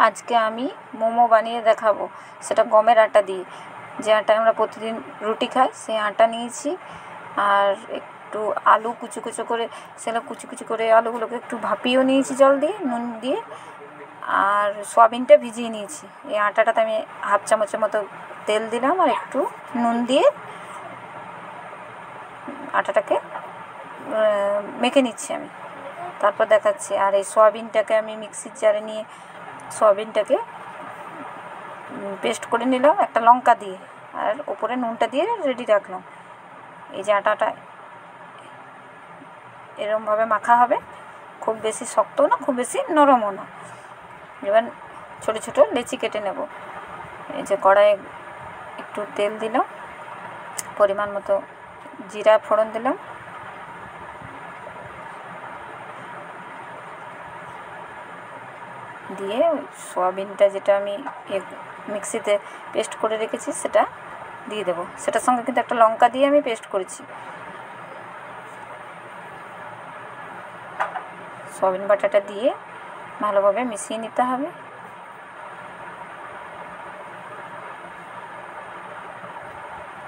আজকে আমি মোমো বানিয়ে দেখাবো, সেটা গমের আটা দিয়ে। যে আটায় আমরা প্রতিদিন রুটি খাই সেই আটা নিয়েছি। আর একটু আলু কুচো কুচো করে, সেটা কুচি কুচি করে আলুগুলোকে একটু ভাপিয়েও নিয়েছি জল দিয়ে, নুন দিয়ে। আর সয়াবিনটা ভিজিয়ে নিয়েছি। এই আটাটাতে আমি হাফ চামচের মতো তেল দিলাম আর একটু নুন দিয়ে আটাটাকে মেখে নিচ্ছি আমি, তারপর দেখাচ্ছি। আর এই সয়াবিনটাকে আমি মিক্সির জারে নিয়ে সয়াবিনটাকে পেস্ট করে নিলাম একটা লঙ্কা দিয়ে, আর ওপরে নুনটা দিয়ে রেডি রাখলাম। এই যে আটাটা এরকমভাবে মাখা হবে, খুব বেশি শক্তও না খুব বেশি নরমও না। এবার ছোটো ছোটো লেচি কেটে নেব। এই যে কড়াইয়ে একটু তেল দিলাম, পরিমাণ মতো জিরা ফোড়ন দিলাম, দিয়ে সয়াবিনটা যেটা আমি মিক্সিতে পেস্ট করে রেখেছি সেটা দিয়ে দেবো। সেটার সঙ্গে কিন্তু একটা লঙ্কা দিয়ে আমি পেস্ট করেছি। সয়াবিন বাটাটা দিয়ে ভালোভাবে মিশিয়ে নিতে হবে।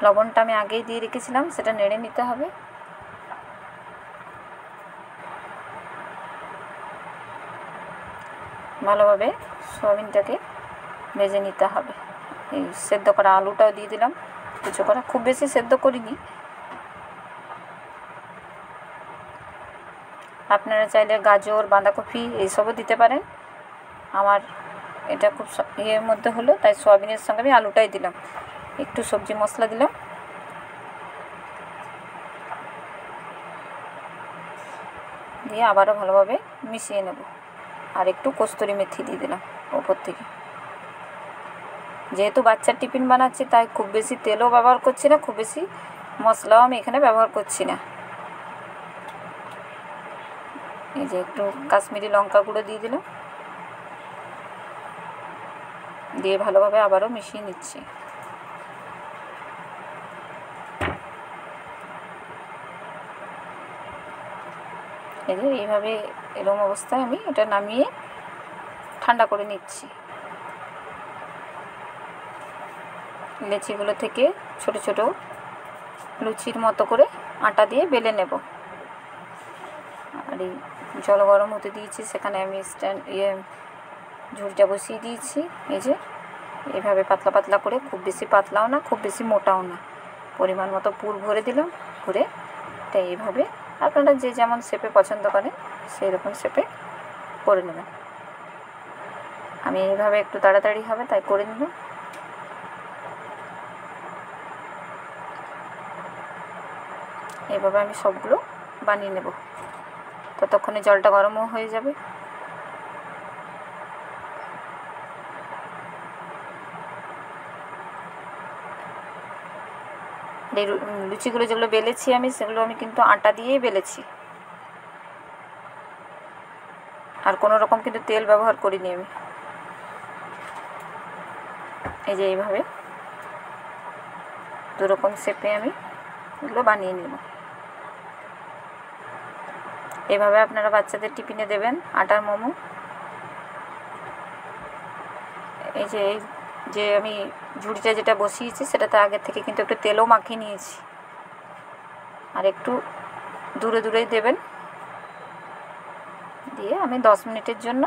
লবণটা আমি আগেই দিয়ে রেখেছিলাম, সেটা নেড়ে নিতে হবে। ভালোভাবে সয়াবিনটাকে ভেজে নিতে হবে। এই সেদ্ধ করা আলুটাও দিয়ে দিলাম কিছু করে, খুব বেশি সেদ্ধ করিনি। আপনারা চাইলে গাজর বাঁধাকপি এইসবও দিতে পারেন। আমার এটা খুব ইয়ের মধ্যে হলো, তাই সয়াবিনের সঙ্গে আমি আলুটাই দিলাম। একটু সবজি মশলা দিলাম, দিয়ে আবারও ভালোভাবে মিশিয়ে নেব। আর একটু কস্তুরি মেথি দিয়ে দিলাম ওপর থেকে। যেহেতু বাচ্চার টিফিন বানাচ্ছি তাই খুব বেশি তেলও ব্যবহার করছি না, খুব বেশি মশলাও আমি এখানে ব্যবহার করছি না। এই যে একটু কাশ্মীরি লঙ্কা গুঁড়ো দিয়ে দিলাম, দিয়ে ভালোভাবে আবারও মিশিয়ে নিচ্ছি। এই যে এইভাবে এরকম অবস্থায় আমি এটা নামিয়ে ঠান্ডা করে নিচ্ছি। লেচিগুলো থেকে ছোট ছোট লুচির মতো করে আটা দিয়ে বেলে নেব। আর এই জল গরম হতে দিয়েছি, সেখানে আমি ঝুড়িটা বসিয়ে দিয়েছি। এই যে এইভাবে পাতলা পাতলা করে, খুব বেশি পাতলাও না খুব বেশি মোটাও না, পরিমাণ মতো পুর ভরে দিলাম। ভরে এটা এইভাবে আপনারা যে যেমন শেপে পছন্দ করেন সেই রকম শেপে করে নেবেন। আমি এইভাবে একটু তাড়াতাড়ি হবে তাই করে নেব। এইভাবে আমি সবগুলো বানিয়ে নেব, ততক্ষণে জলটা গরমও হয়ে যাবে। এই লুচিগুলো যেগুলো বেলেছি আমি, সেগুলো আমি কিন্তু আটা দিয়েই বেলেছি, আর কোনো রকম কিন্তু তেল ব্যবহার করিনি আমি। এই যে এইভাবে দুরকম শেপে আমি এগুলো বানিয়ে নেব। এভাবে আপনারা বাচ্চাদের টিফিনে দেবেন আটার মোমো। এই যে আমি ঝুড়িটা যেটা বসিয়েছি সেটাতে আগে থেকে কিন্তু একটু তেলও মাখিয়ে নিয়েছি। আর একটু দূরে দূরেই দেবেন, দিয়ে আমি 10 মিনিটের জন্য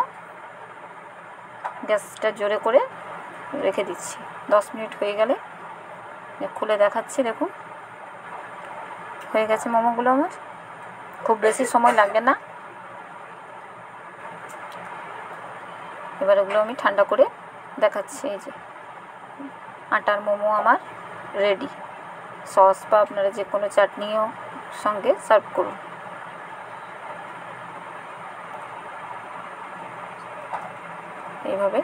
গ্যাসটা জোরে করে রেখে দিচ্ছি। 10 মিনিট হয়ে গেলে খুলে দেখাচ্ছি, দেখুন হয়ে গেছে মোমোগুলো আমার। খুব বেশি সময় লাগবে না। এবার ওগুলো আমি ঠান্ডা করে দেখাচ্ছি। এই যে আটার মোমো আমার রেডি। সস বা আপনারা যে কোনো চাটনিও সঙ্গে সার্ভ করুন। এইভাবে